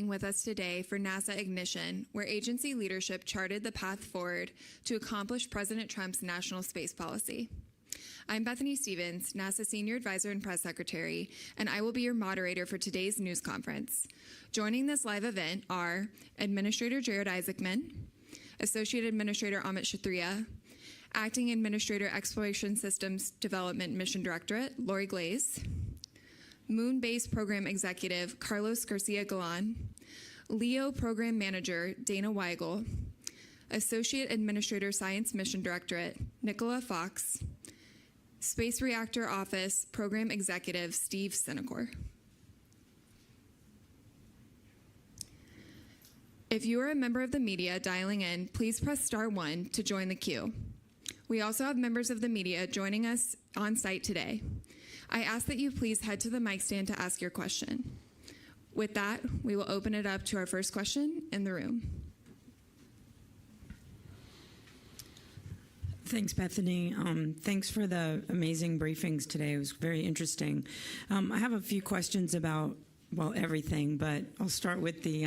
with us today for NASA Ignition, where agency leadership charted the path forward to accomplish President Trump's national space policy. I'm Bethany Stevens, NASA Senior Advisor and Press Secretary, and I will be your moderator for today's news conference. Joining this live event are Administrator Jared Isaacman, Associate Administrator Amit Kshatriya, Acting Administrator Exploration Systems Development Mission Directorate, Lori Glaze, Moon Base Program Executive Carlos Garcia Galan, LEO Program Manager Dana Weigel, Associate Administrator Science Mission Directorate Nicola Fox, Space Reactor Office Program Executive Steve Sinecor. If you are a member of the media dialing in, please press *1 to join the queue. We also have members of the media joining us on site today. I ask that you please head to the mic stand to ask your question. With that, we will open it up to our first question in the room. Thanks, Bethany. Thanks for the amazing briefings today. It was very interesting. I have a few questions about, well, everything, but I'll start with the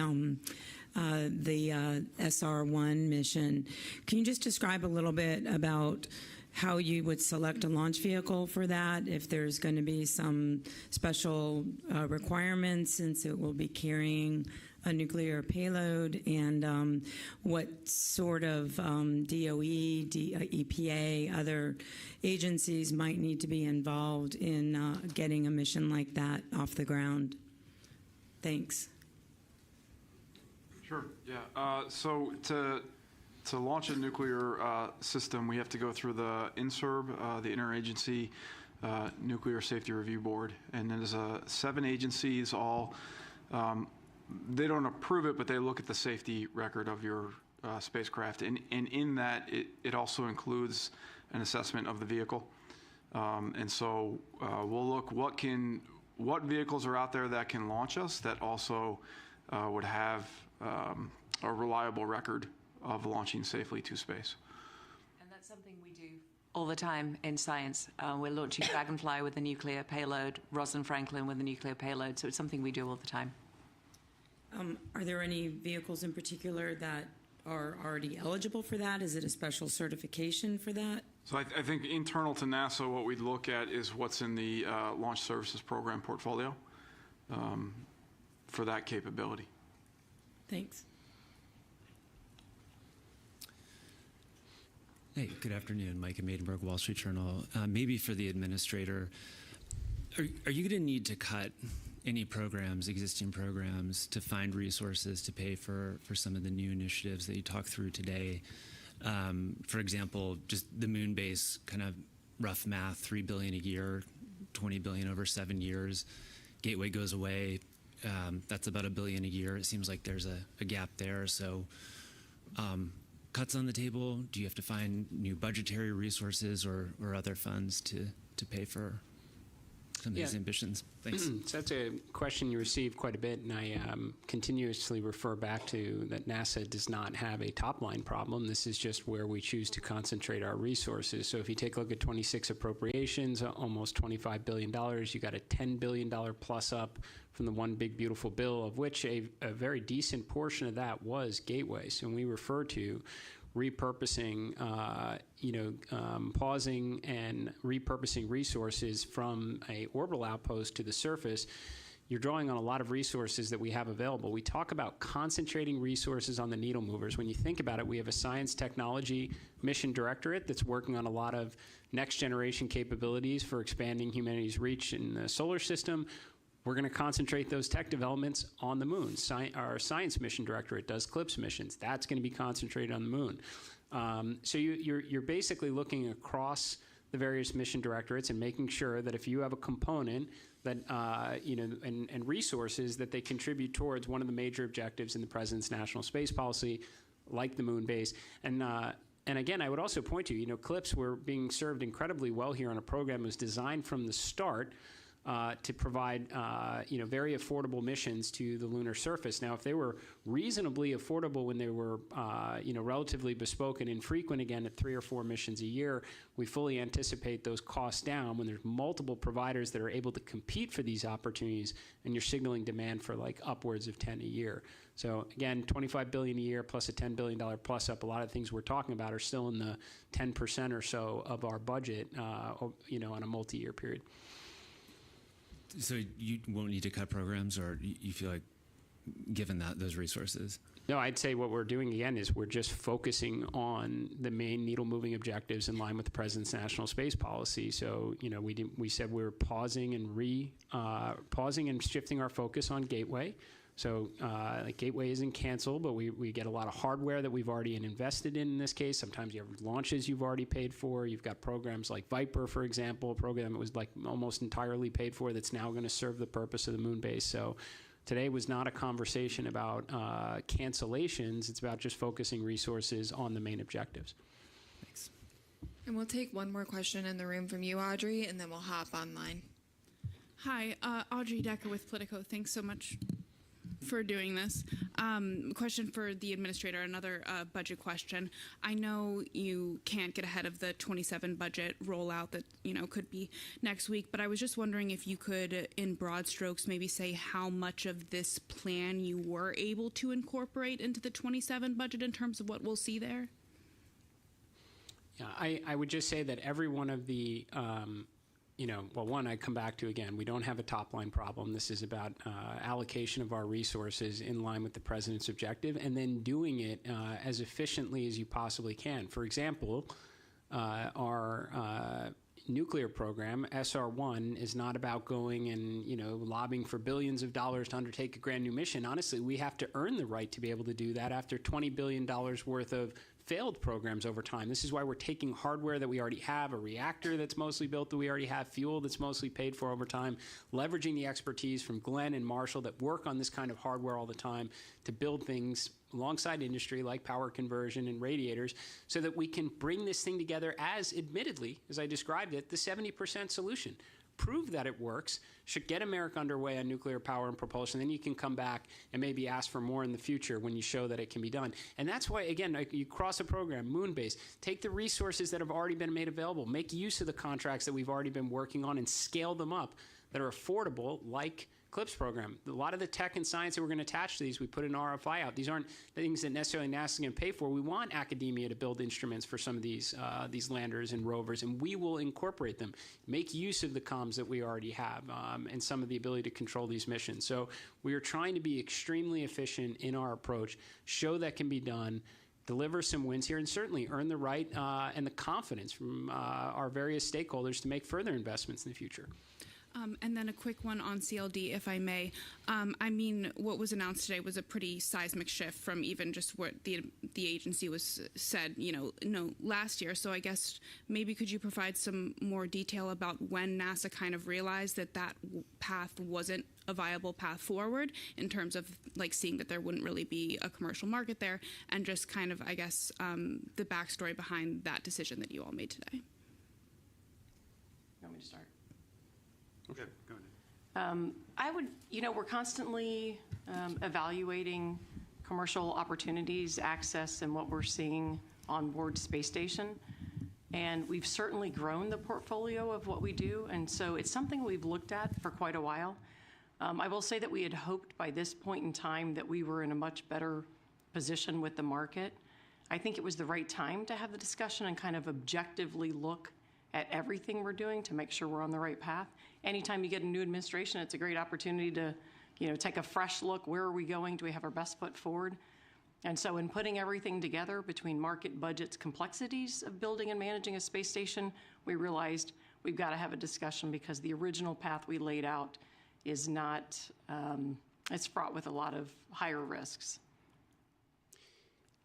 SR-1 mission. Can you just describe a little bit about how you would select a launch vehicle for that, if there's going to be some special requirements since it will be carrying a nuclear payload, and what sort of DOE, EPA, other agencies might need to be involved in getting a mission like that off the ground? Thanks. Sure, yeah. So to launch a nuclear system, we have to go through the INSCREVA, the Interagency Nuclear Safety Review Board, and there's 7 agencies. All they don't approve it, but they look at the safety record of your spacecraft, and in that it also includes an assessment of the vehicle. And so we'll look what vehicles are out there that can launch us that also would have a reliable record of launching safely to space. And that's something we do all the time in science. We're launching Dragonfly with a nuclear payload, Rosalind Franklin with a nuclear payload, so it's something we do all the time. Are there any vehicles in particular that are already eligible for that? Is it a special certification for that? So I think internal to NASA, what we'd look at is what's in the Launch Services Program portfolio for that capability. Thanks. Hey, good afternoon. Mike Maidenberg, Wall Street Journal. Maybe for the administrator, are you going to need to cut any programs, existing programs, to find resources to pay for some of the new initiatives that you talked through today? For example, just the moon base, kind of rough math, $3 billion a year, $20 billion over 7 years. Gateway goes away. That's about $1 billion a year. It seems like there's a gap there. So cuts on the table? Do you have to find new budgetary resources or other funds to pay for some of these ambitions? Thanks. So that's a question you receive quite a bit, and I continuously refer back to that NASA does not have a top-line problem. This is just where we choose to concentrate our resources. So if you take a look at 26 appropriations, almost $25 billion, you got a $10 billion plus up from the One Big Beautiful Bill, of which a very decent portion of that was Gateway. So when we refer to repurposing, pausing and repurposing resources from a orbital outpost to the surface, you're drawing on a lot of resources that we have available. We talk about concentrating resources on the needle movers. When you think about it, we have a science technology mission directorate that's working on a lot of next generation capabilities for expanding humanity's reach in the solar system. We're going to concentrate those tech developments on the moon. Our science mission directorate does CLPS missions. That's going to be concentrated on the moon. So you're basically looking across the various mission directorates and making sure that if you have a component that and resources that they contribute towards one of the major objectives in the president's national space policy, like the moon base. And again, I would also point to, CLPS were being served incredibly well here on a program that was designed from the start to provide, very affordable missions to the lunar surface. Now, if they were reasonably affordable when they were, relatively bespoke and infrequent, again, at 3 or 4 missions a year, we fully anticipate those costs down when there's multiple providers that are able to compete for these opportunities, and you're signaling demand for like upwards of 10 a year. So again, $25 billion a year plus a $10 billion plus up. A lot of things we're talking about are still in the 10% or so of our budget, on a multi-year period. So you won't need to cut programs, or you feel like, given those resources? No, I'd say what we're doing again is we're just focusing on the main needle-moving objectives in line with the President's national space policy. So, we said we were pausing and shifting our focus on Gateway. So Gateway isn't canceled, but we get a lot of hardware that we've already invested in this case. Sometimes you have launches you've already paid for. You've got programs like Viper, for example, a program that was like almost entirely paid for that's now going to serve the purpose of the moon base. So today was not a conversation about cancellations. It's about just focusing resources on the main objectives. Thanks. And we'll take one more question in the room from you, Audrey, and then we'll hop online. Hi, Audrey Decker with Politico. Thanks so much for doing this. Question for the administrator, another budget question. I know you can't get ahead of the 27 budget rollout that, could be next week, but I was just wondering if you could, in broad strokes, maybe say how much of this plan you were able to incorporate into the 27 budget in terms of what we'll see there? Yeah, I would just say that every one of the one, I come back to again, we don't have a top line problem. This is about allocation of our resources in line with the President's objective, and then doing it as efficiently as you possibly can. For example, our nuclear program, SR1, is not about going and lobbying for billions of dollars to undertake a brand new mission. Honestly, we have to earn the right to be able to do that after $20 billion worth of failed programs over time. This is why we're taking hardware that we already have, a reactor that's mostly built that we already have, fuel that's mostly paid for over time, leveraging the expertise from Glenn and Marshall that work on this kind of hardware all the time to build things alongside industry like power conversion and radiators so that we can bring this thing together as, admittedly, as I described it, the 70% solution. Prove that it works, should get America underway on nuclear power and propulsion, then you can come back and maybe ask for more in the future when you show that it can be done. And that's why, again, you cross a program, moon-based, take the resources that have already been made available, make use of the contracts that we've already been working on and scale them up that are affordable, like CLIPS program. A lot of the tech and science that we're going to attach to these, we put an RFI out. These aren't things that necessarily NASA is going to pay for. We want academia to build instruments for some of these landers and rovers, and we will incorporate them. Make use of the comms that we already have and some of the ability to control these missions. So we are trying to be extremely efficient in our approach, show that can be done, deliver some wins here, and certainly earn the right and the confidence from our various stakeholders to make further investments in the future. And then a quick one on CLD, if I may. What was announced today was a pretty seismic shift from even just what the agency was said, last year. So I guess maybe could you provide some more detail about when NASA kind of realized that path wasn't a viable path forward in terms of seeing that there wouldn't really be a commercial market there, and just kind of, I guess, the backstory behind that decision that you all made today? You want me to start? Okay, go ahead. We're constantly evaluating commercial opportunities, access, and what we're seeing on board space station. And we've certainly grown the portfolio of what we do, and so it's something we've looked at for quite a while. I will say that we had hoped by this point in time that we were in a much better position with the market. I think it was the right time to have the discussion and kind of objectively look at everything we're doing to make sure we're on the right path. Anytime you get a new administration, it's a great opportunity to, take a fresh look. Where are we going? Do we have our best foot forward? And so in putting everything together between market budgets, complexities of building and managing a space station, we realized we've got to have a discussion because the original path we laid out is not, it's fraught with a lot of higher risks.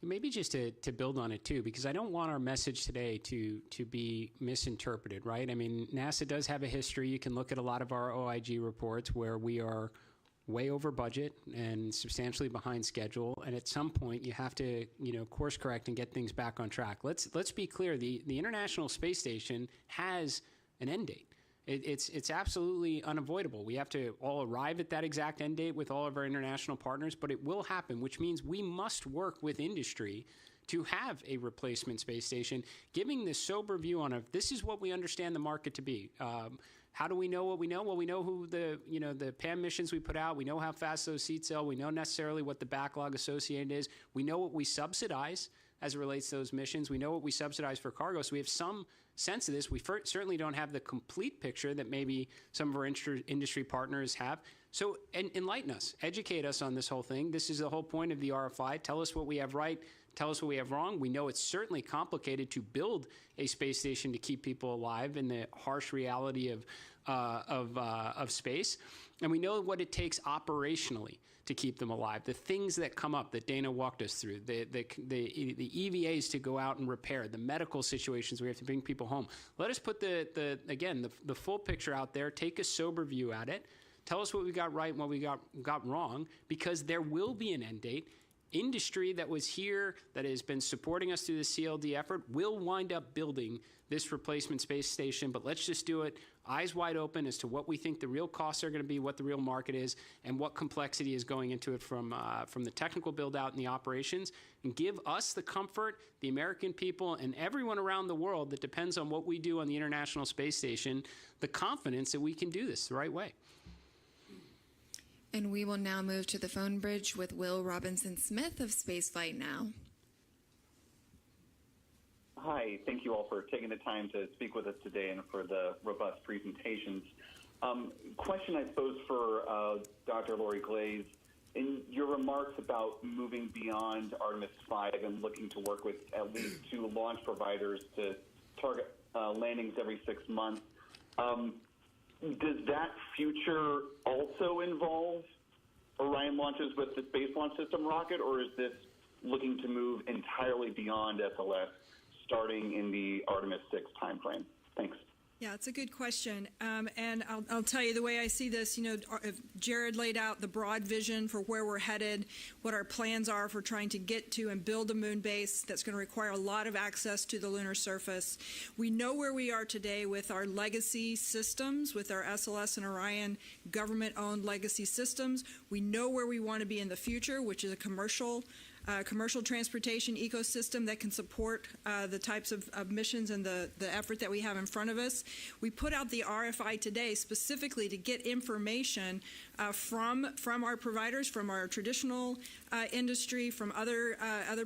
Maybe just to build on it too, because I don't want our message today to be misinterpreted, right? I mean, NASA does have a history. You can look at a lot of our OIG reports where we are way over budget and substantially behind schedule. And at some point, you have to, course correct and get things back on track. Let's be clear. The International Space Station has an end date. It's absolutely unavoidable. We have to all arrive at that exact end date with all of our international partners, but it will happen, which means we must work with industry to have a replacement space station, giving this sober view on this is what we understand the market to be. How do we know what we know? Well, we know who the PAM missions we put out. We know how fast those seats sell. We know necessarily what the backlog associated is. We know what we subsidize as it relates to those missions. We know what we subsidize for cargo. So we have some sense of this. We certainly don't have the complete picture that maybe some of our industry partners have. So enlighten us, educate us on this whole thing. This is the whole point of the RFI. Tell us what we have right. Tell us what we have wrong. We know it's certainly complicated to build a space station to keep people alive in the harsh reality of space. And we know what it takes operationally to keep them alive. The things that come up that Dana walked us through, the EVAs to go out and repair, the medical situations we have to bring people home. Let us put the full picture out there, take a sober view at it, tell us what we got right and what we got wrong, because there will be an end date. Industry that was here, that has been supporting us through the CLD effort, will wind up building this replacement space station, but let's just do it eyes wide open as to what we think the real costs are going to be, what the real market is, and what complexity is going into it from the technical build out and the operations, and give us the comfort, the American people, and everyone around the world that depends on what we do on the International Space Station, the confidence that we can do this the right way. And we will now move to the phone bridge with Will Robinson-Smith of Spaceflight Now. Hi, thank you all for taking the time to speak with us today and for the robust presentations. Question, I suppose, for Dr. Lori Glaze. In your remarks about moving beyond Artemis 5 and looking to work with at least 2 launch providers to target landings every 6 months, does that future also involve Orion launches with the Space Launch System rocket, or is this looking to move entirely beyond SLS starting in the Artemis 6 timeframe? Thanks. Yeah, it's a good question. And I'll tell you the way I see this, Jared laid out the broad vision for where we're headed, what our plans are for trying to get to and build a moon base that's going to require a lot of access to the lunar surface. We know where we are today with our legacy systems, with our SLS and Orion government-owned legacy systems. We know where we want to be in the future, which is a commercial transportation ecosystem that can support the types of missions and the effort that we have in front of us. We put out the RFI today specifically to get information from our providers, from our traditional industry, from other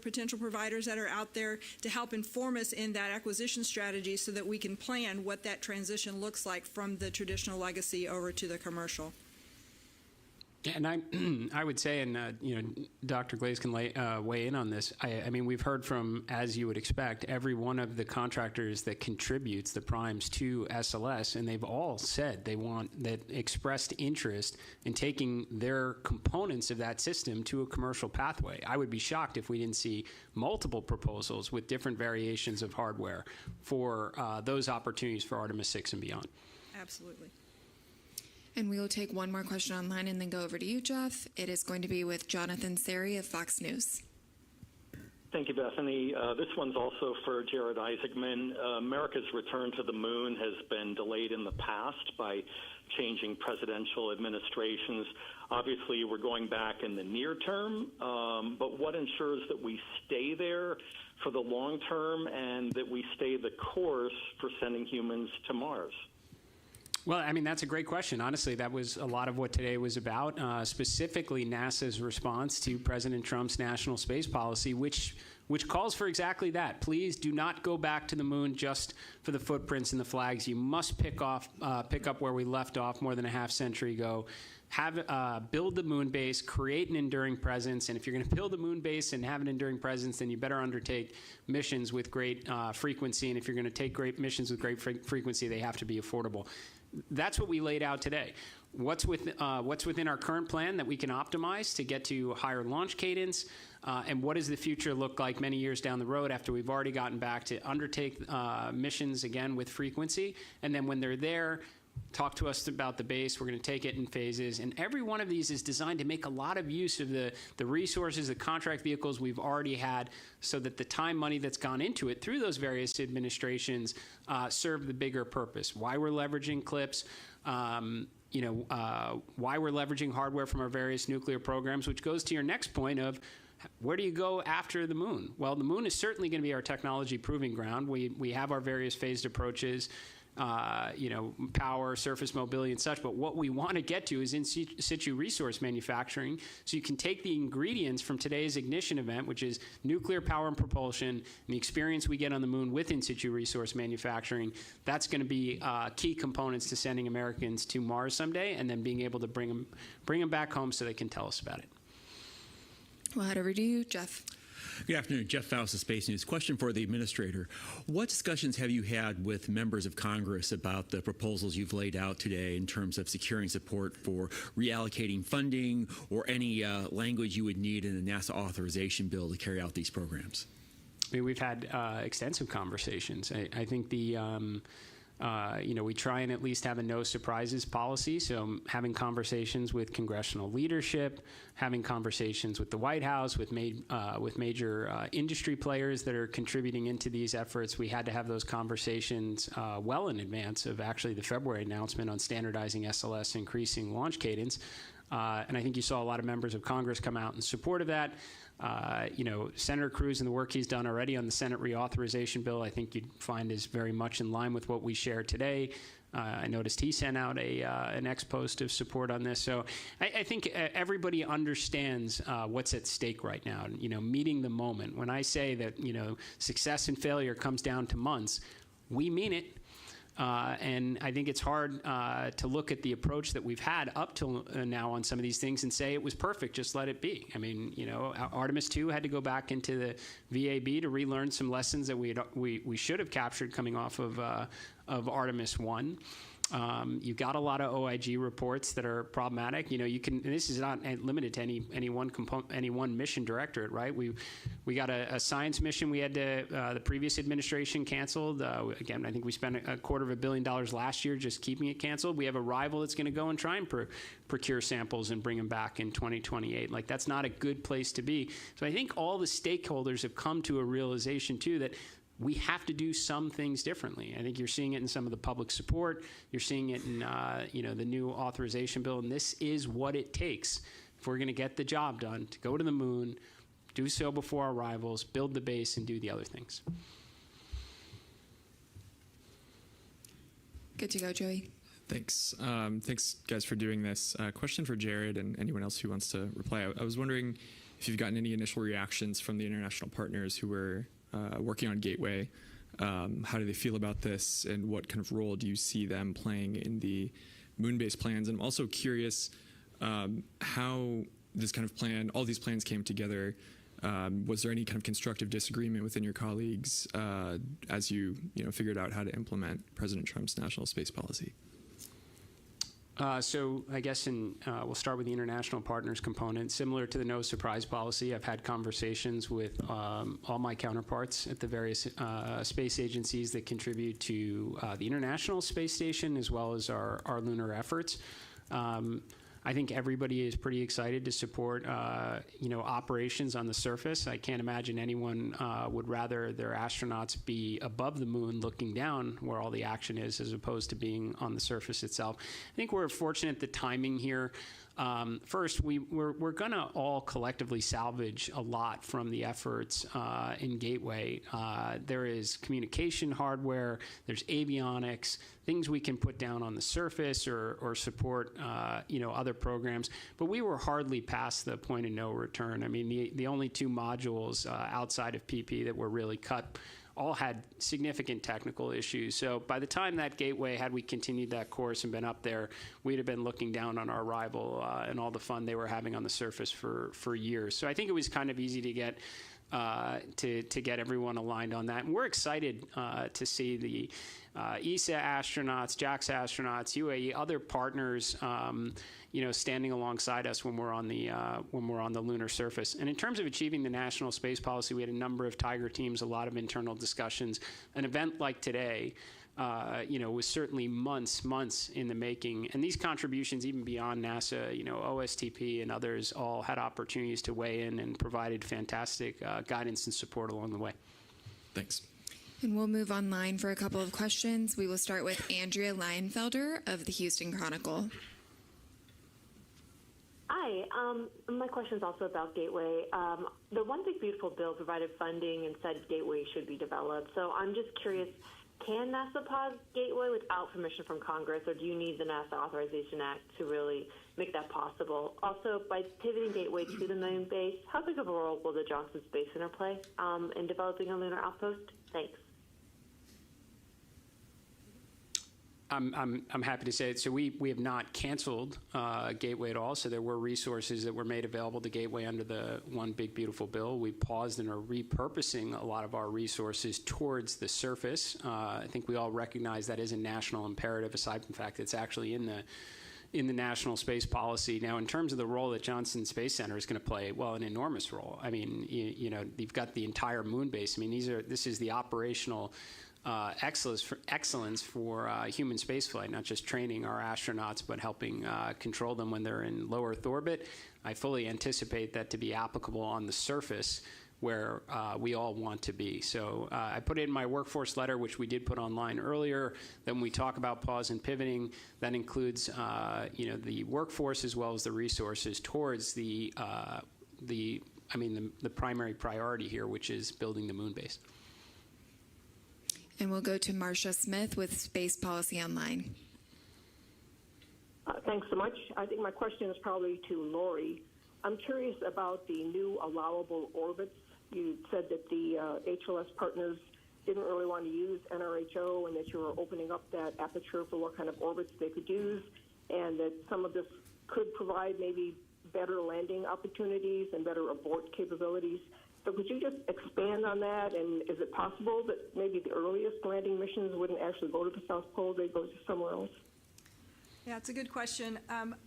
potential providers that are out there to help inform us in that acquisition strategy so that we can plan what that transition looks like from the traditional legacy over to the commercial. And I would say, and Dr. Glaze can weigh in on this. I mean, we've heard from, as you would expect, every one of the contractors that contributes the primes to SLS, and they've all said they want that expressed interest in taking their components of that system to a commercial pathway. I would be shocked if we didn't see multiple proposals with different variations of hardware for those opportunities for Artemis 6 and beyond. Absolutely. And we will take one more question online and then go over to you, Jeff. It is going to be with Jonathan Seri of Fox News. Thank you, Bethany. This one's also for Jared Isaacman. America's return to the moon has been delayed in the past by changing presidential administrations. Obviously, we're going back in the near term, but what ensures that we stay there for the long term and that we stay the course for sending humans to Mars? Well, I mean, that's a great question. Honestly, that was a lot of what today was about, specifically NASA's response to President Trump's national space policy, which calls for exactly that. Please do not go back to the moon just for the footprints and the flags. You must pick up where we left off more than a half century ago. Build the moon base, create an enduring presence, and if you're going to build a moon base and have an enduring presence, then you better undertake missions with great frequency, and if you're going to take great missions with great frequency, they have to be affordable. That's what we laid out today. What's within our current plan that we can optimize to get to higher launch cadence, and what does the future look like many years down the road after we've already gotten back to undertake missions again with frequency, and then when they're there, talk to us about the base. We're going to take it in phases. And every one of these is designed to make a lot of use of the resources, the contract vehicles we've already had, so that the time, money that's gone into it through those various administrations serve the bigger purpose. Why we're leveraging CLIPS, why we're leveraging hardware from our various nuclear programs, which goes to your next point of, where do you go after the moon? Well, the moon is certainly going to be our technology proving ground. We have our various phased approaches, power, surface mobility, and such. But what we want to get to is in situ resource manufacturing. So you can take the ingredients from today's ignition event, which is nuclear power and propulsion, and the experience we get on the moon with in situ resource manufacturing. That's going to be key components to sending Americans to Mars someday, and then being able to bring them back home so they can tell us about it. We'll head over to you, Jeff. Good afternoon. Jeff Faust of Space News. Question for the Administrator. What discussions have you had with members of Congress about the proposals you've laid out today in terms of securing support for reallocating funding or any language you would need in the NASA authorization bill to carry out these programs? I mean, we've had extensive conversations. I think we try and at least have a no surprises policy. So having conversations with congressional leadership, having conversations with the White House, with major industry players that are contributing into these efforts. We had to have those conversations well in advance of actually the February announcement on standardizing SLS, increasing launch cadence. And I think you saw a lot of members of Congress come out in support of that. Senator Cruz and the work he's done already on the Senate reauthorization bill, I think you'd find is very much in line with what we share today. I noticed he sent out an ex post of support on this. So I think everybody understands what's at stake right now, meeting the moment. When I say that, success and failure comes down to months, we mean it. And I think it's hard to look at the approach that we've had up till now on some of these things and say it was perfect, just let it be. I mean, Artemis 2 had to go back into the VAB to relearn some lessons that we should have captured coming off of Artemis 1. You've got a lot of OIG reports that are problematic. And this is not limited to any one mission directorate, right? We got a science mission we had to the previous administration canceled. Again, I think we spent $250 million last year just keeping it canceled. We have a rival that's going to go and try and procure samples and bring them back in 2028. Like, that's not a good place to be. So I think all the stakeholders have come to a realization too that we have to do some things differently. I think you're seeing it in some of the public support. You're seeing it in the new authorization bill, and this is what it takes if we're going to get the job done, to go to the moon, do so before our rivals, build the base, and do the other things. Good to go, Joey. Thanks. Thanks, guys, for doing this. Question for Jared and anyone else who wants to reply. I was wondering if you've gotten any initial reactions from the international partners who were working on Gateway. How do they feel about this, and what kind of role do you see them playing in the moon-based plans? And I'm also curious how this kind of plan, all these plans came together. Was there any kind of constructive disagreement within your colleagues as you figured out how to implement President Trump's national space policy? So I guess we'll start with the international partners component. Similar to the no surprise policy, I've had conversations with all my counterparts at the various space agencies that contribute to the International Space Station as well as our lunar efforts. I think everybody is pretty excited to support, operations on the surface. I can't imagine anyone would rather their astronauts be above the moon looking down where all the action is as opposed to being on the surface itself. I think we're fortunate the timing here. First, we're going to all collectively salvage a lot from the efforts in Gateway. There is communication hardware, there's avionics, things we can put down on the surface or support, other programs. But we were hardly past the point of no return. I mean, the only two modules outside of PP that were really cut all had significant technical issues. So by the time that Gateway, had we continued that course and been up there, we'd have been looking down on our rival and all the fun they were having on the surface for years. So I think it was kind of easy to get everyone aligned on that. And we're excited to see the ESA astronauts, JAXA astronauts, UAE, other partners, standing alongside us when we're on the lunar surface. And in terms of achieving the national space policy, we had a number of Tiger teams, a lot of internal discussions. An event like today was certainly months in the making. And these contributions, even beyond NASA, OSTP and others all had opportunities to weigh in and provided fantastic guidance and support along the way. Thanks. And we'll move online for a couple of questions. We will start with Andrea Leinfelder of the Houston Chronicle. Hi. My question is also about Gateway. The One Big Beautiful Bill provided funding and said Gateway should be developed. So I'm just curious, can NASA pause Gateway without permission from Congress, or do you need the NASA Authorization Act to really make that possible? Also, by pivoting Gateway to the moon base, how big of a role will the Johnson Space Center play in developing a lunar outpost? Thanks. I'm happy to say it. So we have not canceled Gateway at all. So there were resources that were made available to Gateway under the One Big Beautiful Bill. We paused and are repurposing a lot of our resources towards the surface. I think we all recognize that is a national imperative, aside from the fact that it's actually in the national space policy. Now, in terms of the role that Johnson Space Center is going to play, well, an enormous role. I mean, you've got the entire moon base. I mean, this is the operational excellence for human spaceflight, not just training our astronauts, but helping control them when they're in low Earth orbit. I fully anticipate that to be applicable on the surface where we all want to be. So I put it in my workforce letter, which we did put online earlier. Then when we talk about pause and pivoting, that includes the workforce as well as the resources towards the primary priority here, which is building the moon base. And we'll go to Marcia Smith with Space Policy Online. Thanks so much. I think my question is probably to Lori. I'm curious about the new allowable orbits. You said that the HLS partners didn't really want to use NRHO and that you were opening up that aperture for what kind of orbits they could use, and that some of this could provide maybe better landing opportunities and better abort capabilities. So could you just expand on that? And is it possible that maybe the earliest landing missions wouldn't actually go to the South Pole, they'd go to somewhere else? Yeah, it's a good question.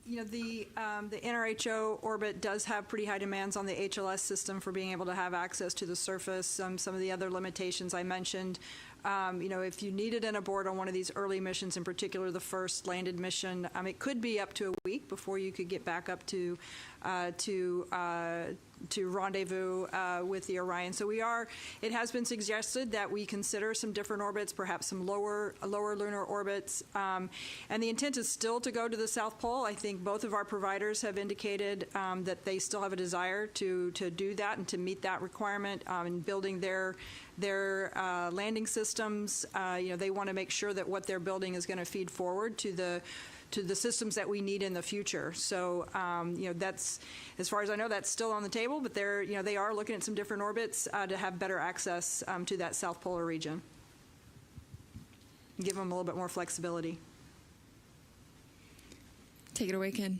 The NRHO orbit does have pretty high demands on the HLS system for being able to have access to the surface. Some of the other limitations I mentioned. If you needed an abort on one of these early missions, in particular the first landed mission, it could be up to a week before you could get back up to rendezvous with the Orion. So it has been suggested that we consider some different orbits, perhaps some lower lunar orbits. And the intent is still to go to the South Pole. I think both of our providers have indicated that they still have a desire to do that and to meet that requirement in building their landing systems. They want to make sure that what they're building is going to feed forward to the systems that we need in the future. So, that's, as far as I know, that's still on the table, but they are looking at some different orbits to have better access to that South Polar region. Give them a little bit more flexibility. Take it away, Ken.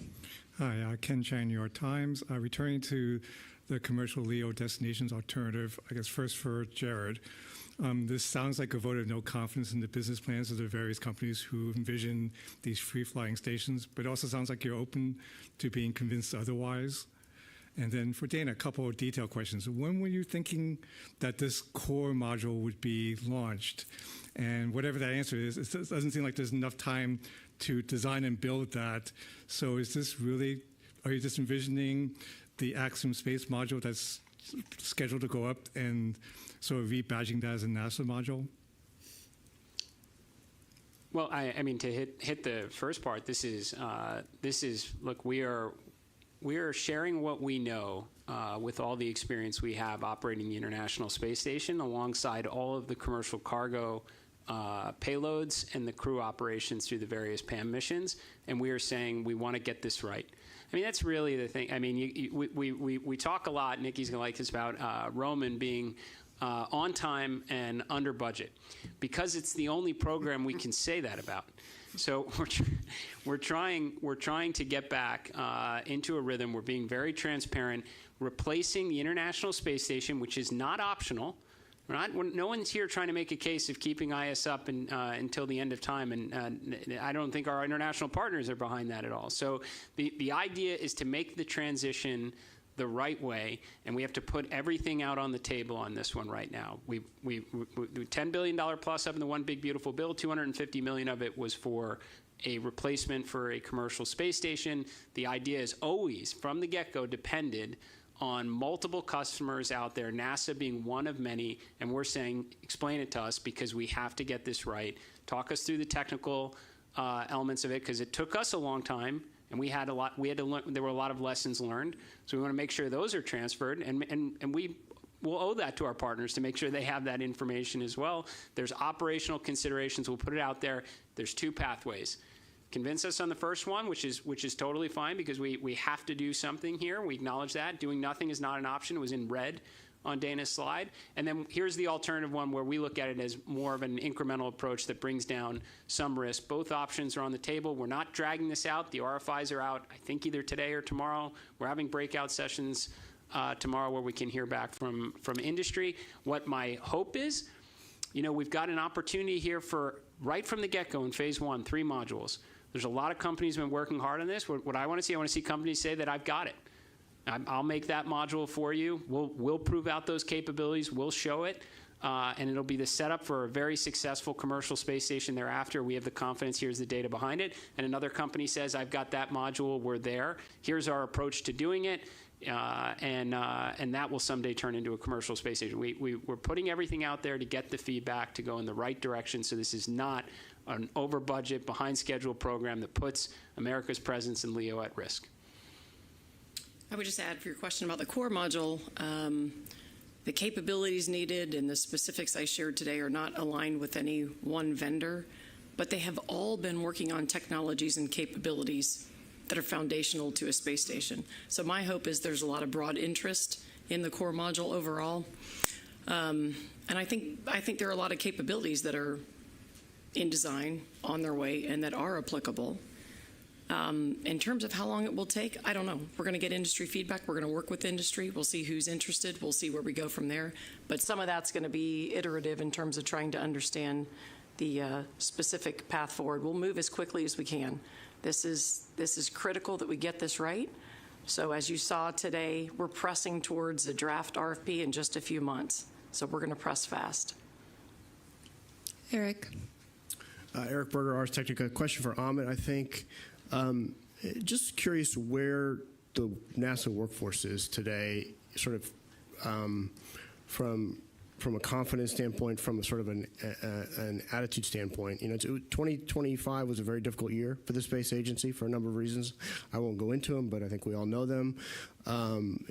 Hi, Ken Chang, New York Times. Returning to the commercial LEO destinations alternative, I guess first for Jared. This sounds like a vote of no confidence in the business plans of the various companies who envision these free-flying stations, but it also sounds like you're open to being convinced otherwise. And then for Dana, a couple of detailed questions. When were you thinking that this core module would be launched? And whatever that answer is, it doesn't seem like there's enough time to design and build that. So is this really, are you just envisioning the Axiom Space module that's scheduled to go up and sort of rebadging that as a NASA module? Well, I mean, to hit the first part, this is look, we are sharing what we know with all the experience we have operating the International Space Station alongside all of the commercial cargo payloads and the crew operations through the various PAM missions, and we are saying we want to get this right. I mean, that's really the thing. I mean, we talk a lot, Nikki's going to like this, about Roman being on time and under budget, because it's the only program we can say that about. So we're trying to get back into a rhythm. We're being very transparent, replacing the International Space Station, which is not optional. No one's here trying to make a case of keeping IS up until the end of time, and I don't think our international partners are behind that at all. So the idea is to make the transition the right way, and we have to put everything out on the table on this one right now. We $10 billion plus up in the One Big Beautiful Bill, $250 million of it was for a replacement for a commercial space station. The idea is always, from the get-go, depended on multiple customers out there, NASA being one of many, and we're saying, explain it to us because we have to get this right. Talk us through the technical elements of it, because it took us a long time, and we had to learn, there were a lot of lessons learned. So we want to make sure those are transferred, and we will owe that to our partners to make sure they have that information as well. There's operational considerations. We'll put it out there. There's two pathways. Convince us on the first one, which is totally fine because we have to do something here. We acknowledge that. Doing nothing is not an option. It was in red on Dana's slide. And then here's the alternative one where we look at it as more of an incremental approach that brings down some risk. Both options are on the table. We're not dragging this out. The RFIs are out, I think, either today or tomorrow. We're having breakout sessions tomorrow where we can hear back from industry. What my hope is, we've got an opportunity here for right from the get-go in phase 1, 3 modules. There's a lot of companies been working hard on this. What I want to see companies say that I've got it. I'll make that module for you. We'll prove out those capabilities. We'll show it. And it'll be the setup for a very successful commercial space station thereafter. We have the confidence. Here's the data behind it. And another company says, I've got that module. We're there. Here's our approach to doing it. And that will someday turn into a commercial space station. We're putting everything out there to get the feedback to go in the right direction. So this is not an over-budget, behind-schedule program that puts America's presence in LEO at risk. I would just add for your question about the core module, the capabilities needed and the specifics I shared today are not aligned with any one vendor, but they have all been working on technologies and capabilities that are foundational to a space station. So my hope is there's a lot of broad interest in the core module overall. And I think there are a lot of capabilities that are in design, on their way, and that are applicable. In terms of how long it will take, I don't know. We're going to get industry feedback. We're going to work with industry. We'll see who's interested. We'll see where we go from there. But some of that's going to be iterative in terms of trying to understand the specific path forward. We'll move as quickly as we can. This is critical that we get this right. So as you saw today, we're pressing towards a draft RFP in just a few months. So we're going to press fast. Eric. Eric Berger, Ars Technica. Question for Amit, I think. Just curious where the NASA workforce is today, sort of from a confidence standpoint, from a sort of an attitude standpoint. 2025 was a very difficult year for the space agency for a number of reasons. I won't go into them, but I think we all know them.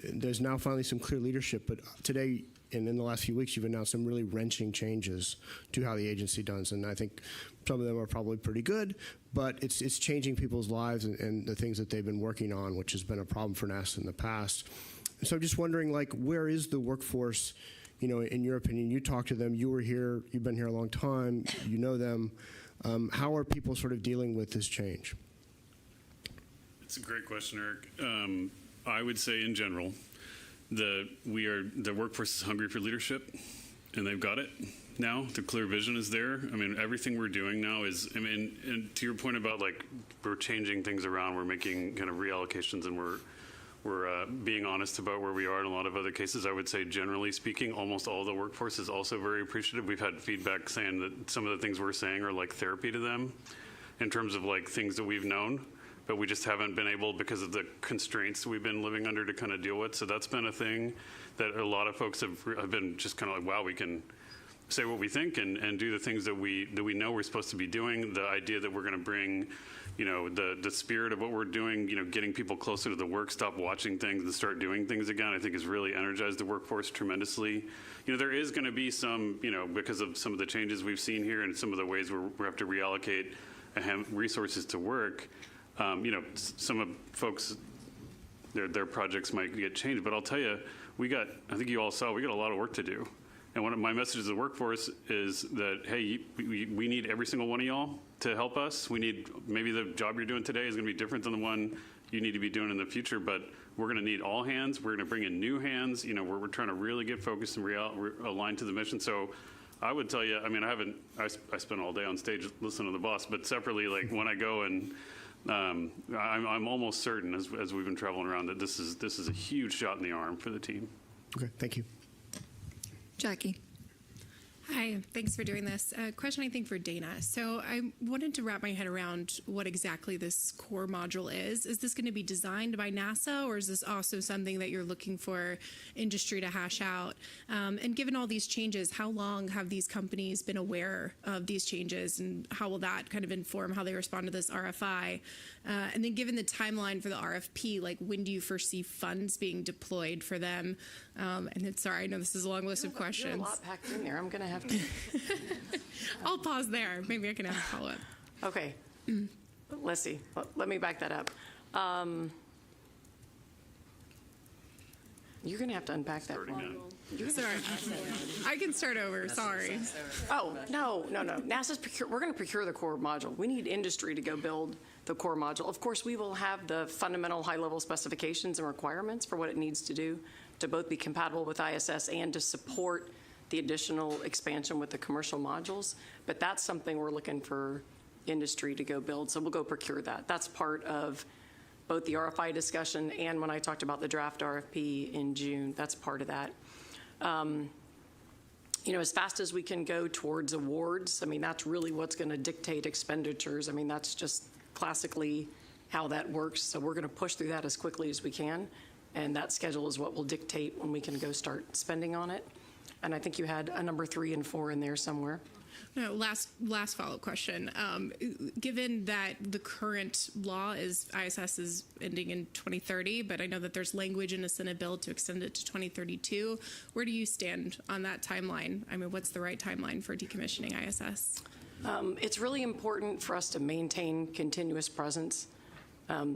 There's now finally some clear leadership, but today and in the last few weeks, you've announced some really wrenching changes to how the agency does, and I think some of them are probably pretty good, but it's changing people's lives and the things that they've been working on, which has been a problem for NASA in the past. And so I'm just wondering, where is the workforce? In your opinion, you talked to them, you were here, you've been here a long time, you know them. How are people sort of dealing with this change? It's a great question, Eric. I would say in general, the workforce is hungry for leadership, and they've got it now. The clear vision is there. I mean, everything we're doing now is, and to your point about we're changing things around, we're making kind of reallocations, and we're being honest about where we are in a lot of other cases. I would say, generally speaking, almost all the workforce is also very appreciative. We've had feedback saying that some of the things we're saying are like therapy to them in terms of things that we've known, but we just haven't been able, because of the constraints we've been living under, to kind of deal with. So that's been a thing that a lot of folks have been just kind of wow, we can say what we think and do the things that we know we're supposed to be doing. The idea that we're going to bring, the spirit of what we're doing, getting people closer to the work, stop watching things and start doing things again, I think has really energized the workforce tremendously. There is going to be some, because of some of the changes we've seen here and some of the ways we have to reallocate resources to work. Some of folks, their projects might get changed, but I'll tell you, I think you all saw, we got a lot of work to do. And one of my messages to the workforce is that, hey, we need every single one of y'all to help us. We need, maybe the job you're doing today is going to be different than the one you need to be doing in the future, but we're going to need all hands. We're going to bring in new hands. We're trying to really get focused and aligned to the mission. So I would tell you, I spend all day on stage listening to the boss, but separately, when I go and I'm almost certain, as we've been traveling around, that this is a huge shot in the arm for the team. Okay, thank you. Jackie. Hi, thanks for doing this. Question, I think, for Dana. So I wanted to wrap my head around what exactly this core module is. Is this going to be designed by NASA, or is this also something that you're looking for industry to hash out? And given all these changes, how long have these companies been aware of these changes, and how will that kind of inform how they respond to this RFI? And then given the timeline for the RFP, like when do you foresee funds being deployed for them? And then, sorry, I know this is a long list of questions. There's a lot packed in there. I'm going to have to. I'll pause there. Maybe I can have a follow-up. Okay. Let's see. Let me back that up. You're going to have to unpack that. Sorry. I can start over. Sorry. Oh, no. NASA's we're going to procure the core module. We need industry to go build the core module. Of course, we will have the fundamental high-level specifications and requirements for what it needs to do to both be compatible with ISS and to support the additional expansion with the commercial modules. But that's something we're looking for industry to go build. So we'll go procure that. That's part of both the RFI discussion and when I talked about the draft RFP in June, that's part of that. As fast as we can go towards awards, I mean, that's really what's going to dictate expenditures. I mean, that's just classically how that works. So we're going to push through that as quickly as we can. And that schedule is what will dictate when we can go start spending on it. And I think you had a number 3 and 4 in there somewhere. No, last follow-up question. Given that the current law is ISS is ending in 2030, but I know that there's language in a Senate bill to extend it to 2032, where do you stand on that timeline? I mean, what's the right timeline for decommissioning ISS? It's really important for us to maintain continuous presence.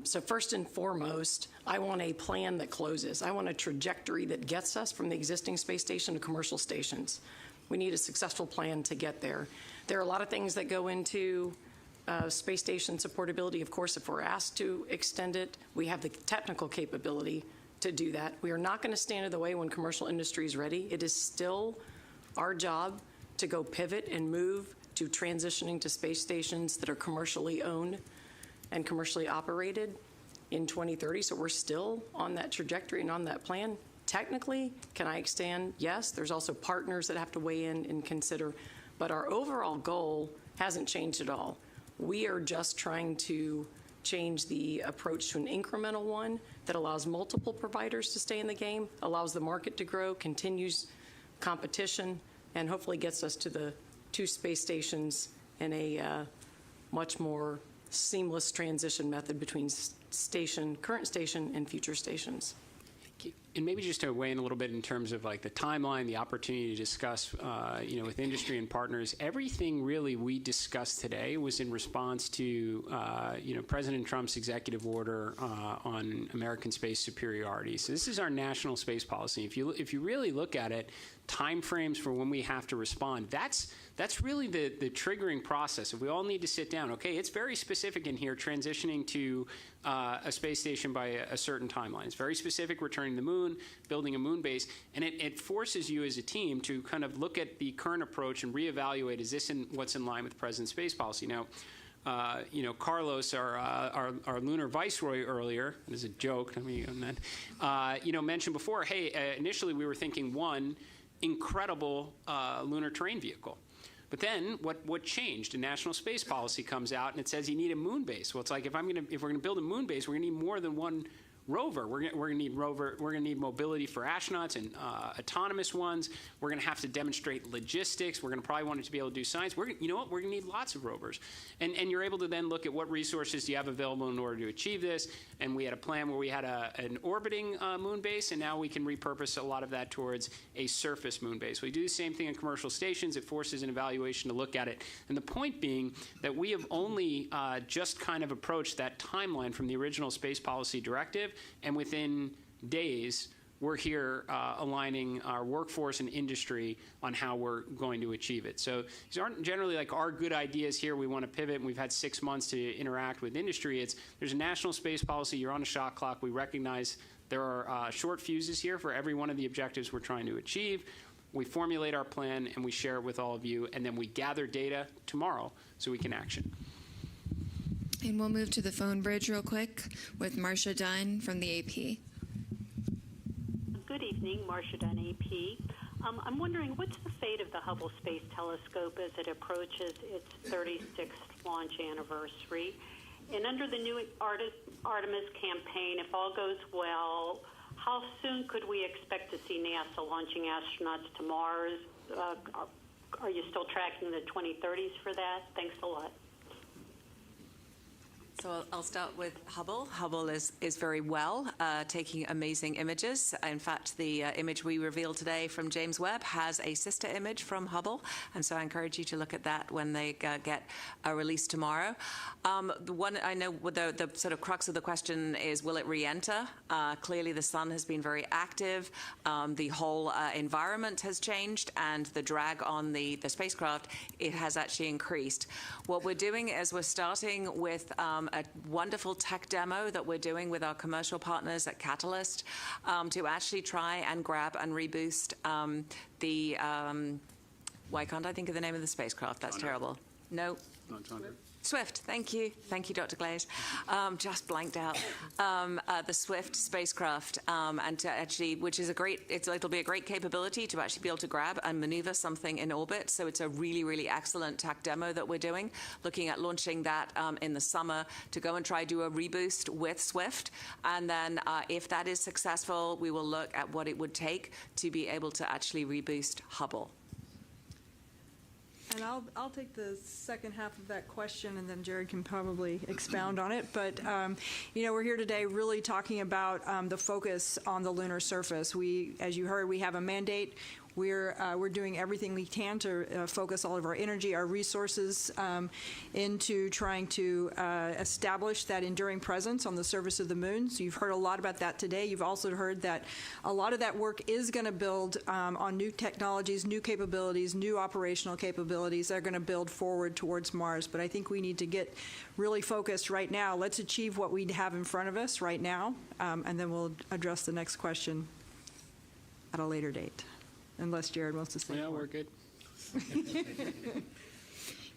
So first and foremost, I want a plan that closes. I want a trajectory that gets us from the existing space station to commercial stations. We need a successful plan to get there. There are a lot of things that go into space station supportability. Of course, if we're asked to extend it, we have the technical capability to do that. We are not going to stand in the way when commercial industry is ready. It is still our job to go pivot and move to transitioning to space stations that are commercially owned and commercially operated in 2030. So we're still on that trajectory and on that plan. Technically, can I extend? Yes. There's also partners that have to weigh in and consider. But our overall goal hasn't changed at all. We are just trying to change the approach to an incremental one that allows multiple providers to stay in the game, allows the market to grow, continues competition, and hopefully gets us to the 2 space stations in a much more seamless transition method between current station and future stations. And maybe just to weigh in a little bit in terms of like the timeline, the opportunity to discuss, with industry and partners. Everything really we discussed today was in response to, President Trump's executive order on American space superiority. So this is our national space policy. If you really look at it, timeframes for when we have to respond, that's really the triggering process. If we all need to sit down, okay, it's very specific in here, transitioning to a space station by a certain timeline. It's very specific, returning to the moon, building a moon base, and it forces you as a team to kind of look at the current approach and reevaluate, is this what's in line with the President's space policy? Now, Carlos, our lunar viceroy earlier, and as a joke, mentioned before, hey, initially we were thinking one incredible lunar terrain vehicle. But then what changed? A national space policy comes out and it says you need a moon base. Well, it's like if we're gonna build a moon base, we're gonna need more than one rover. We're gonna need mobility for astronauts and autonomous ones. We're gonna have to demonstrate logistics. We're gonna probably want it to be able to do science. We're gonna need lots of rovers. And you're able to then look at what resources do you have available in order to achieve this. And we had a plan where we had an orbiting moon base, and now we can repurpose a lot of that towards a surface moon base. We do the same thing in commercial stations. It forces an evaluation to look at it. And the point being that we have only just kind of approached that timeline from the original space policy directive, and within days, we're here aligning our workforce and industry on how we're going to achieve it. So these aren't generally like our good ideas here. We want to pivot, and we've had 6 months to interact with industry. There's a national space policy. You're on a shot clock. We recognize there are short fuses here for every one of the objectives we're trying to achieve. We formulate our plan, and we share it with all of you, and then we gather data tomorrow so we can action. And we'll move to the phone bridge real quick with Marcia Dunn from the AP. Good evening, Marcia Dunn, AP. I'm wondering, what's the fate of the Hubble Space Telescope as it approaches its 36th launch anniversary? And under the new Artemis campaign, if all goes well, how soon could we expect to see NASA launching astronauts to Mars? Are you still tracking the 2030s for that? Thanks a lot. So I'll start with Hubble. Hubble is very well, taking amazing images. In fact, the image we revealed today from James Webb has a sister image from Hubble, and so I encourage you to look at that when they get released tomorrow. The one I know, the sort of crux of the question is, will it re-enter? Clearly, the sun has been very active. The whole environment has changed, and the drag on the spacecraft, it has actually increased. What we're doing is we're starting with a wonderful tech demo that we're doing with our commercial partners at Catalyst to actually try and grab and reboost why can't I think of the name of the spacecraft? That's terrible. No. Not Chandra. Swift, thank you. Thank you, Dr. Glaze. Just blanked out. The Swift spacecraft, and to actually, which is it'll be a great capability to actually be able to grab and maneuver something in orbit. So it's a really, really excellent tech demo that we're doing, looking at launching that in the summer to go and try do a reboost with Swift. And then if that is successful, we will look at what it would take to be able to actually reboost Hubble. And I'll take the second half of that question, and then Jared can probably expound on it. But, we're here today really talking about the focus on the lunar surface. As you heard, we have a mandate. We're doing everything we can to focus all of our energy, our resources into trying to establish that enduring presence on the surface of the moon. So you've heard a lot about that today. You've also heard that a lot of that work is going to build on new technologies, new capabilities, new operational capabilities that are going to build forward towards Mars. But I think we need to get really focused right now. Let's achieve what we have in front of us right now, and then we'll address the next question at a later date. Unless Jared wants to say more. Yeah, we're good.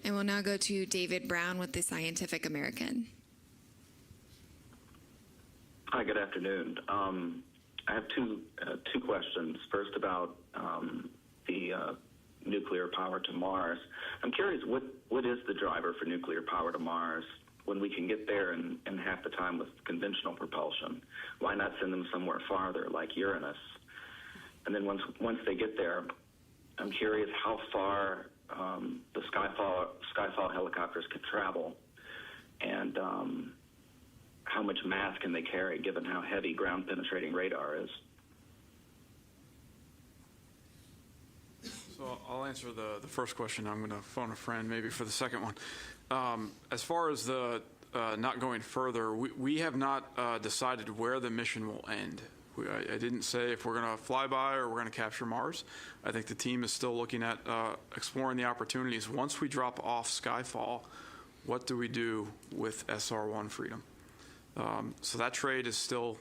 And we'll now go to David Brown with the Scientific American. Hi, good afternoon. I have two questions. First, about the nuclear power to Mars. I'm curious, what is the driver for nuclear power to Mars when we can get there in half the time with conventional propulsion? Why not send them somewhere farther, like Uranus? And then once they get there, I'm curious how far the Skyfall helicopters can travel, and how much mass can they carry, given how heavy ground-penetrating radar is. So I'll answer the first question. I'm going to phone a friend maybe for the second one. As far as the not going further, we have not decided where the mission will end. I didn't say if we're going to fly by or we're going to capture Mars. I think the team is still looking at exploring the opportunities. Once we drop off Skyfall, what do we do with SR-1 Freedom? So that trade is still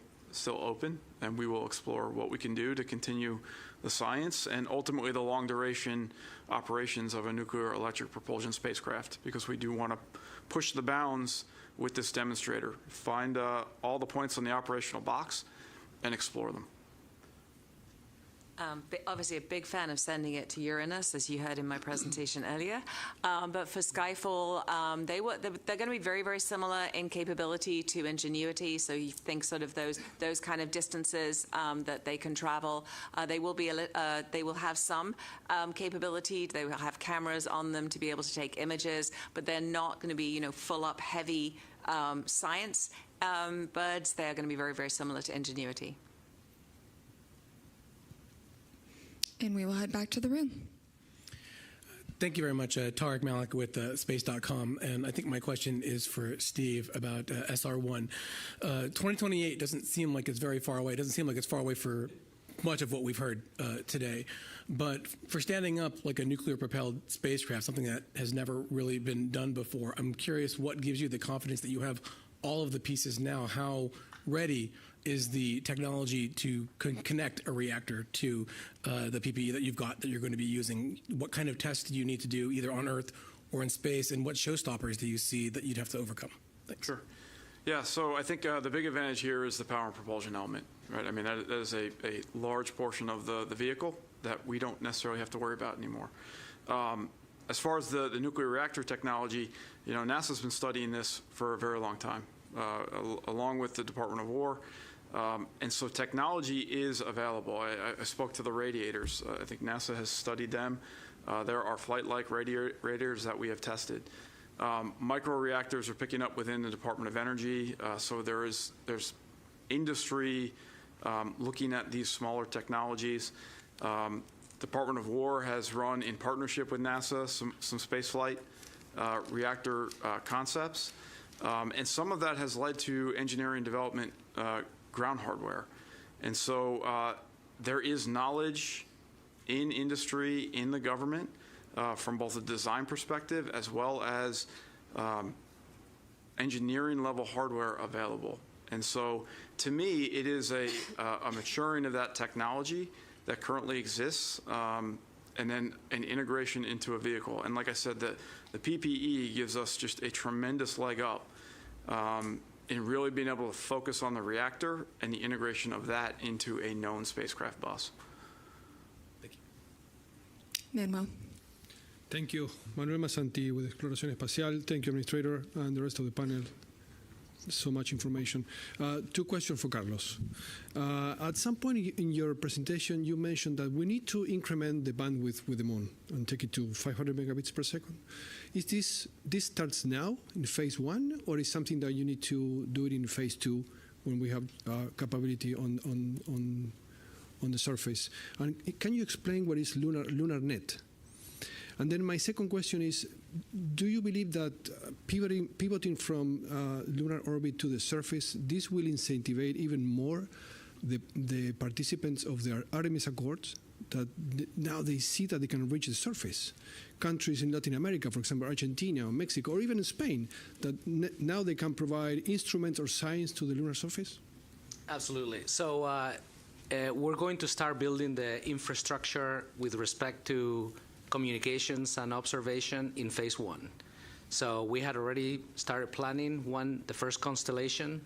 open, and we will explore what we can do to continue the science and ultimately the long-duration operations of a nuclear electric propulsion spacecraft, because we do want to push the bounds with this demonstrator, find all the points on the operational box, and explore them. Obviously a big fan of sending it to Uranus, as you heard in my presentation earlier. But for Skyfall, they're going to be very, very similar in capability to Ingenuity. So you think sort of those kind of distances that they can travel. They will have some capability. They will have cameras on them to be able to take images, but they're not going to be, full up heavy science. But they're going to be very, very similar to Ingenuity. And we will head back to the room. Thank you very much. Tarek Malik with Space.com. And I think my question is for Steve about SR1. 2028 doesn't seem like it's very far away. It doesn't seem like it's far away for much of what we've heard today. But for standing up like a nuclear-propelled spacecraft, something that has never really been done before, I'm curious what gives you the confidence that you have all of the pieces now. How ready is the technology to connect a reactor to the PPE that you've got that you're going to be using? What kind of tests do you need to do either on Earth or in space, and what showstoppers do you see that you'd have to overcome? Thanks. Sure. Yeah, so I think the big advantage here is the power and propulsion element, right? I mean, that is a large portion of the vehicle that we don't necessarily have to worry about anymore. As far as the nuclear reactor technology, you know, NASA's been studying this for a very long time, along with the Department of War. And so technology is available. I spoke to the radiators. I think NASA has studied them. There are flight-like radiators that we have tested. Microreactors are picking up within the Department of Energy, so there's industry looking at these smaller technologies. Department of War has run in partnership with NASA some spaceflight reactor concepts, and some of that has led to engineering development ground hardware. And so there is knowledge in industry, in the government, from both a design perspective as well as engineering level hardware available. And so to me, it is a maturing of that technology that currently exists, and then an integration into a vehicle. And like I said, the PPE gives us just a tremendous leg up in really being able to focus on the reactor and the integration of that into a known spacecraft bus. Thank you. Manuel. Thank you. Manuel Masanti with Exploración Espacial. Thank you, Administrator, and the rest of the panel. So much information. Two questions for Carlos. At some point in your presentation, you mentioned that we need to increment the bandwidth with the moon and take it to 500 megabits per second. Is this starts now in phase 1, or is something that you need to do it in phase 2 when we have capability on the surface? And can you explain what is LunarNet? And then my second question is, do you believe that pivoting from lunar orbit to the surface, this will incentivize even more the participants of the Artemis Accords, that now they see that they can reach the surface? Countries in Latin America, for example, Argentina or Mexico, or even Spain, that now they can provide instruments or science to the lunar surface? Absolutely. So we're going to start building the infrastructure with respect to communications and observation in phase 1. So we had already started planning the first constellation,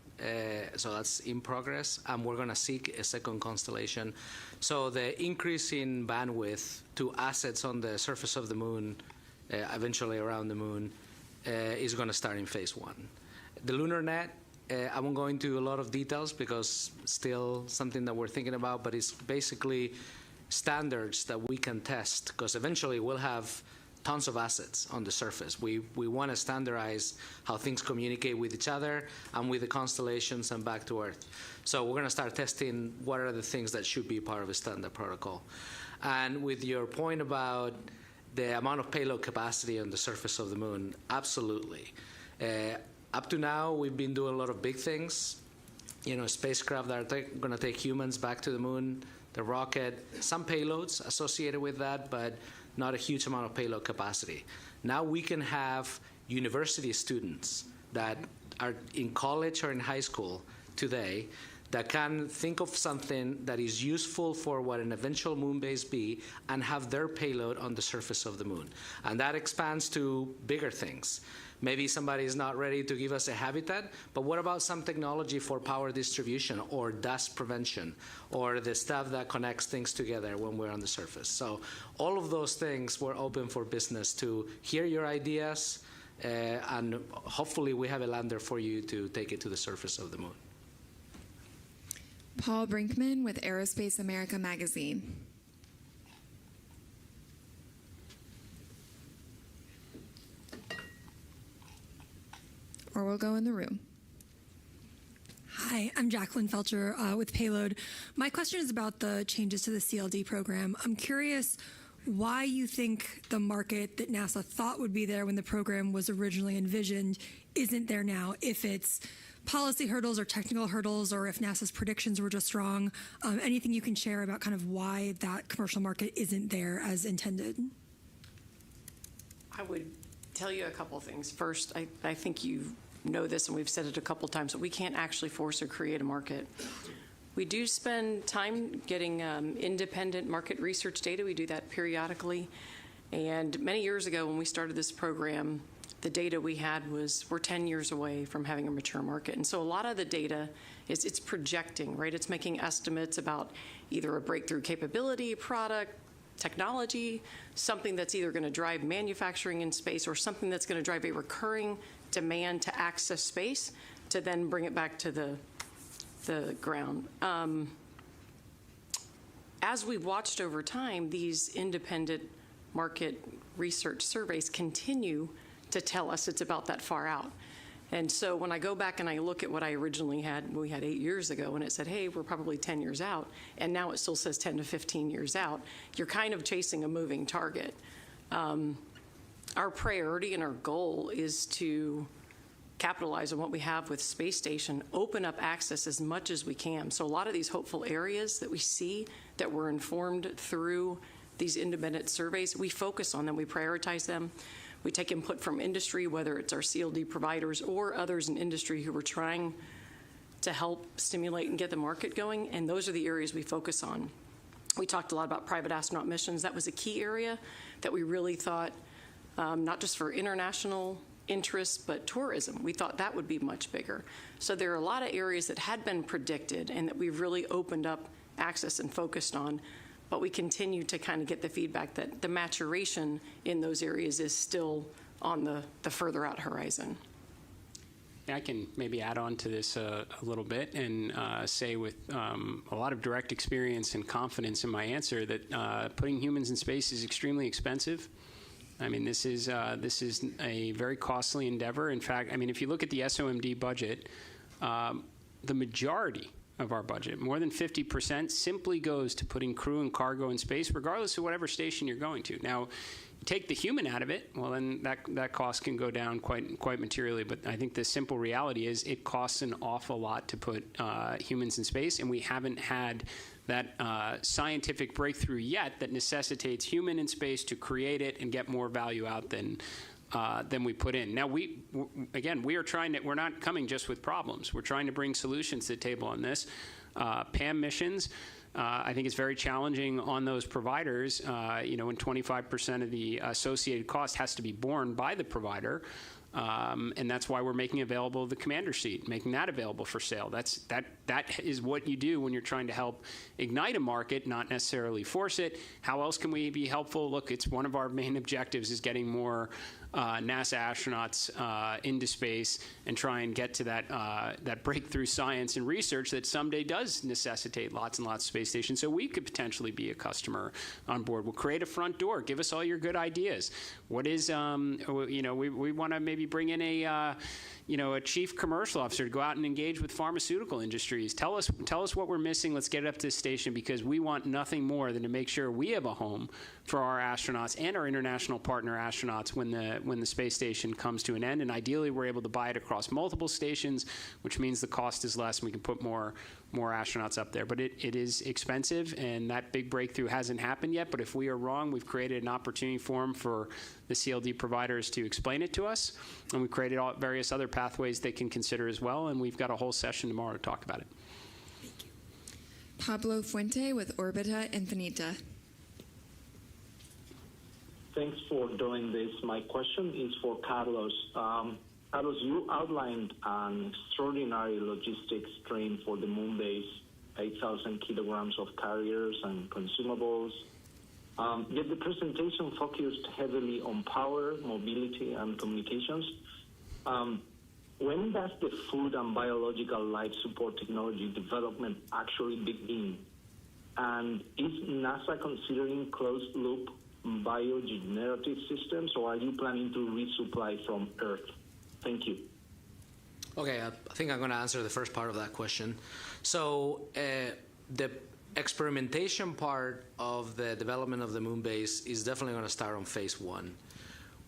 so that's in progress, and we're going to seek a second constellation. So the increase in bandwidth to assets on the surface of the moon, eventually around the moon, is going to start in phase 1. The LunarNet, I won't go into a lot of details because still something that we're thinking about, but it's basically standards that we can test, because eventually we'll have tons of assets on the surface. We want to standardize how things communicate with each other and with the constellations and back to Earth. So we're going to start testing what are the things that should be part of a standard protocol. And with your point about the amount of payload capacity on the surface of the moon, absolutely. Up to now, we've been doing a lot of big things. You know, spacecraft that are going to take humans back to the moon, the rocket, some payloads associated with that, but not a huge amount of payload capacity. Now we can have university students that are in college or in high school today that can think of something that is useful for what an eventual moon base be and have their payload on the surface of the moon. And that expands to bigger things. Maybe somebody is not ready to give us a habitat, but what about some technology for power distribution or dust prevention or the stuff that connects things together when we're on the surface? So all of those things, we're open for business to hear your ideas, and hopefully we have a lander for you to take it to the surface of the moon. Paul Brinkman with Aerospace America magazine. Or we'll go in the room. Hi, I'm Jacqueline Felcher with Payload. My question is about the changes to the CLD program. I'm curious why you think the market that NASA thought would be there when the program was originally envisioned isn't there now, if it's policy hurdles or technical hurdles, or if NASA's predictions were just wrong. Anything you can share about kind of why that commercial market isn't there as intended? I would tell you a couple of things. First, I think you know this, and we've said it a couple of times, but we can't actually force or create a market. We do spend time getting independent market research data. We do that periodically. And many years ago when we started this program, the data we had was we're 10 years away from having a mature market. And so a lot of the data is it's projecting, right? It's making estimates about either a breakthrough capability, product, technology, something that's either going to drive manufacturing in space or something that's going to drive a recurring demand to access space to then bring it back to the ground. As we've watched over time, these independent market research surveys continue to tell us it's about that far out. And so when I go back and I look at what I originally had, we had 8 years ago, and it said, hey, we're probably 10 years out, and now it still says 10 to 15 years out, you're kind of chasing a moving target. Our priority and our goal is to capitalize on what we have with Space Station, open up access as much as we can. So a lot of these hopeful areas that we see that were informed through these independent surveys, we focus on them, we prioritize them. We take input from industry, whether it's our CLD providers or others in industry who are trying to help stimulate and get the market going, and those are the areas we focus on. We talked a lot about private astronaut missions. That was a key area that we really thought, not just for international interests, but tourism. We thought that would be much bigger. So there are a lot of areas that had been predicted and that we've really opened up access and focused on, but we continue to kind of get the feedback that the maturation in those areas is still on the further out horizon. I can maybe add on to this a little bit and say with a lot of direct experience and confidence in my answer that putting humans in space is extremely expensive. I mean, this is a very costly endeavor. In fact, I mean, if you look at the SOMD budget, the majority of our budget, more than 50%, simply goes to putting crew and cargo in space, regardless of whatever station you're going to. Now, you take the human out of it, well, then that cost can go down quite materially. But I think the simple reality is it costs an awful lot to put humans in space, and we haven't had that scientific breakthrough yet that necessitates human in space to create it and get more value out than we put in. Now, we're not coming just with problems. We're trying to bring solutions to the table on this. PAM missions, I think it's very challenging on those providers, when 25% of the associated cost has to be borne by the provider. And that's why we're making available the commander seat, making that available for sale. That is what you do when you're trying to help ignite a market, not necessarily force it. How else can we be helpful? Look, it's one of our main objectives is getting more NASA astronauts into space and try and get to that breakthrough science and research that someday does necessitate lots and lots of space stations. So we could potentially be a customer on board. We'll create a front door. Give us all your good ideas. What is, we want to maybe bring in a chief commercial officer to go out and engage with pharmaceutical industries. Tell us what we're missing. Let's get it up to the station, because we want nothing more than to make sure we have a home for our astronauts and our international partner astronauts when the space station comes to an end. And ideally, we're able to buy it across multiple stations, which means the cost is less and we can put more astronauts up there. But it is expensive, and that big breakthrough hasn't happened yet. But if we are wrong, we've created an opportunity for the CLD providers to explain it to us, and we've created various other pathways they can consider as well, and we've got a whole session tomorrow to talk about it. Thank you. Pablo Fuente with Orbita Infinita. Thanks for doing this. My question is for Carlos. Carlos, you outlined an extraordinary logistics stream for the moon base, 8,000 kilograms of carriers and consumables. Yet the presentation focused heavily on power, mobility, and communications. When does the food and biological life support technology development actually begin? And is NASA considering closed-loop biogenerative systems, or are you planning to resupply from Earth? Thank you. Okay, I think I'm going to answer the first part of that question. So the experimentation part of the development of the moon base is definitely going to start on phase 1.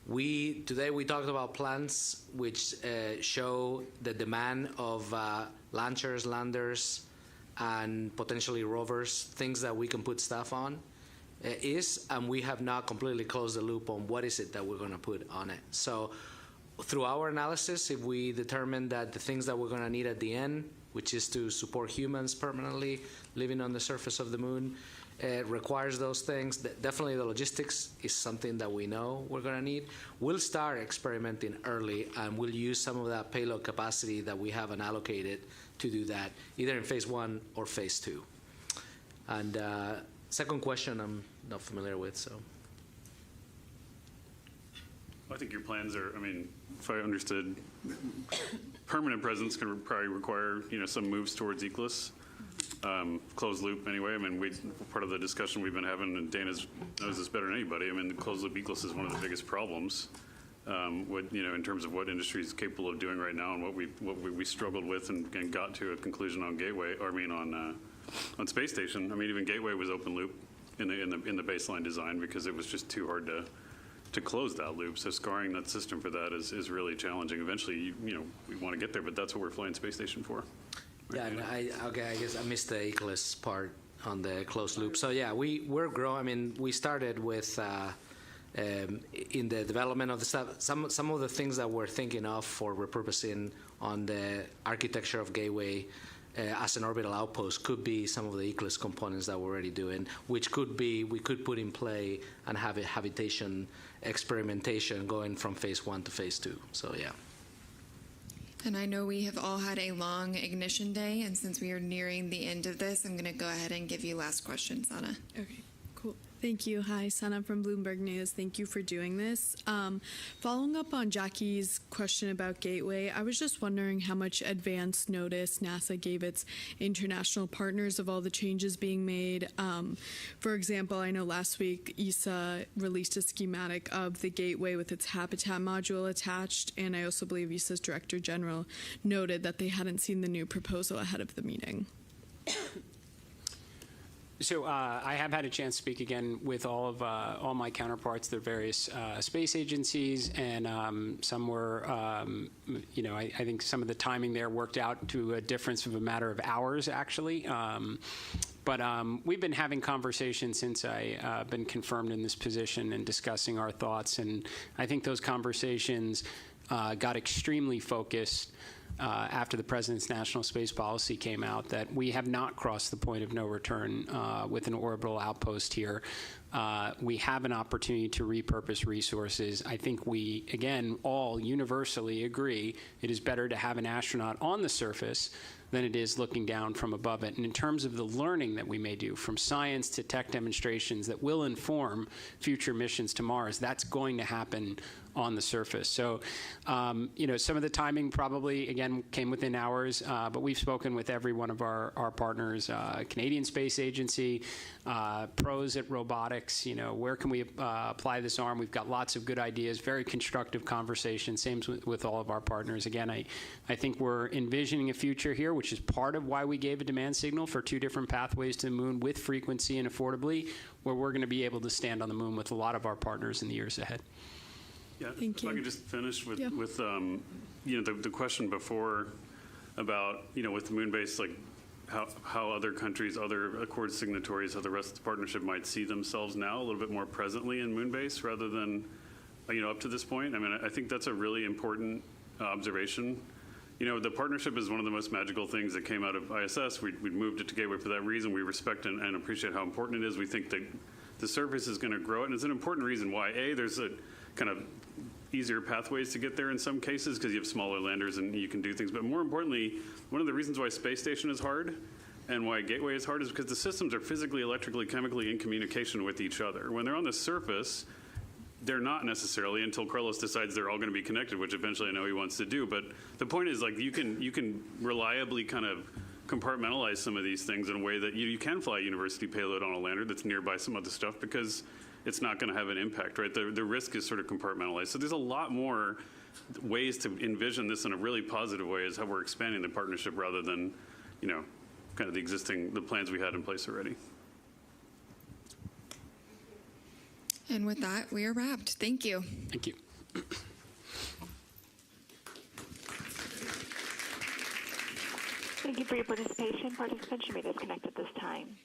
Today we talked about plans which show the demand of launchers, landers, and potentially rovers, things that we can put stuff on. And we have not completely closed the loop on what is it that we're going to put on it. So through our analysis, if we determine that the things that we're going to need at the end, which is to support humans permanently living on the surface of the moon, requires those things. Definitely the logistics is something that we know we're going to need. We'll start experimenting early, and we'll use some of that payload capacity that we have unallocated to do that, either in phase 1 or phase 2. And second question I'm not familiar with, so. I think your plans are, I mean, if I understood, permanent presence could probably require, some moves towards ECLS. Closed loop anyway. I mean, part of the discussion we've been having, and Dana knows this better than anybody, I mean, the closed loop ECLS is one of the biggest problems, in terms of what industry is capable of doing right now, and what we struggled with and got to a conclusion on Gateway, or I mean on Space Station. I mean, even Gateway was open loop in the baseline design because it was just too hard to close that loop. So scarring that system for that is really challenging. Eventually, we want to get there, but that's what we're flying Space Station for. Yeah, and I guess I missed the ECLS part on the closed loop. So yeah, we're growing. I mean, we started with in the development of the stuff. Some of the things that we're thinking of for repurposing on the architecture of Gateway as an orbital outpost could be some of the ECLS components that we're already doing, which could be we could put in play and have a habitation experimentation going from phase 1 to phase 2. So yeah. And I know we have all had a long ignition day, and since we are nearing the end of this, I'm going to go ahead and give you last question, Sana. Okay, cool. Thank you. Hi, Sana from Bloomberg News. Thank you for doing this. Following up on Jackie's question about Gateway, I was just wondering how much advance notice NASA gave its international partners of all the changes being made. For example, I know last week ESA released a schematic of the Gateway with its habitat module attached, and I also believe ESA's Director General noted that they hadn't seen the new proposal ahead of the meeting. So I have had a chance to speak again with all my counterparts, their various space agencies, and some were, I think some of the timing there worked out to a difference of a matter of hours, actually. But we've been having conversations since I've been confirmed in this position and discussing our thoughts, and I think those conversations got extremely focused after the President's National Space Policy came out, that we have not crossed the point of no return with an orbital outpost here. We have an opportunity to repurpose resources. I think we, again, all universally agree it is better to have an astronaut on the surface than it is looking down from above it. And in terms of the learning that we may do, from science to tech demonstrations that will inform future missions to Mars, that's going to happen on the surface. So, some of the timing probably, again, came within hours, but we've spoken with every one of our partners, Canadian Space Agency, pros at robotics, where can we apply this arm? We've got lots of good ideas, very constructive conversations, same with all of our partners. Again, I think we're envisioning a future here, which is part of why we gave a demand signal for 2 different pathways to the moon with frequency and affordably, where we're going to be able to stand on the moon with a lot of our partners in the years ahead. Yeah, if I could just finish with the question before about, with the moon base, like how other countries, other Accord signatories, how the rest of the partnership might see themselves now a little bit more presently in moon base rather than, up to this point. I mean, I think that's a really important observation. The partnership is one of the most magical things that came out of ISS. We moved it to Gateway for that reason. We respect and appreciate how important it is. We think that the surface is going to grow, and it's an important reason why. There's a kind of easier pathways to get there in some cases because you have smaller landers and you can do things. But more importantly, one of the reasons why Space Station is hard and why Gateway is hard is because the systems are physically, electrically, chemically in communication with each other. When they're on the surface, they're not necessarily until Carlos decides they're all going to be connected, which eventually I know he wants to do. But the point is, like, you can reliably kind of compartmentalize some of these things in a way that you can fly a university payload on a lander that's nearby some other stuff because it's not going to have an impact, right? The risk is sort of compartmentalized. So there's a lot more ways to envision this in a really positive way is how we're expanding the partnership rather than, kind of the plans we had in place already. And with that, we are wrapped. Thank you. Thank you. Thank you for your participation. Participants, you may disconnect at this time.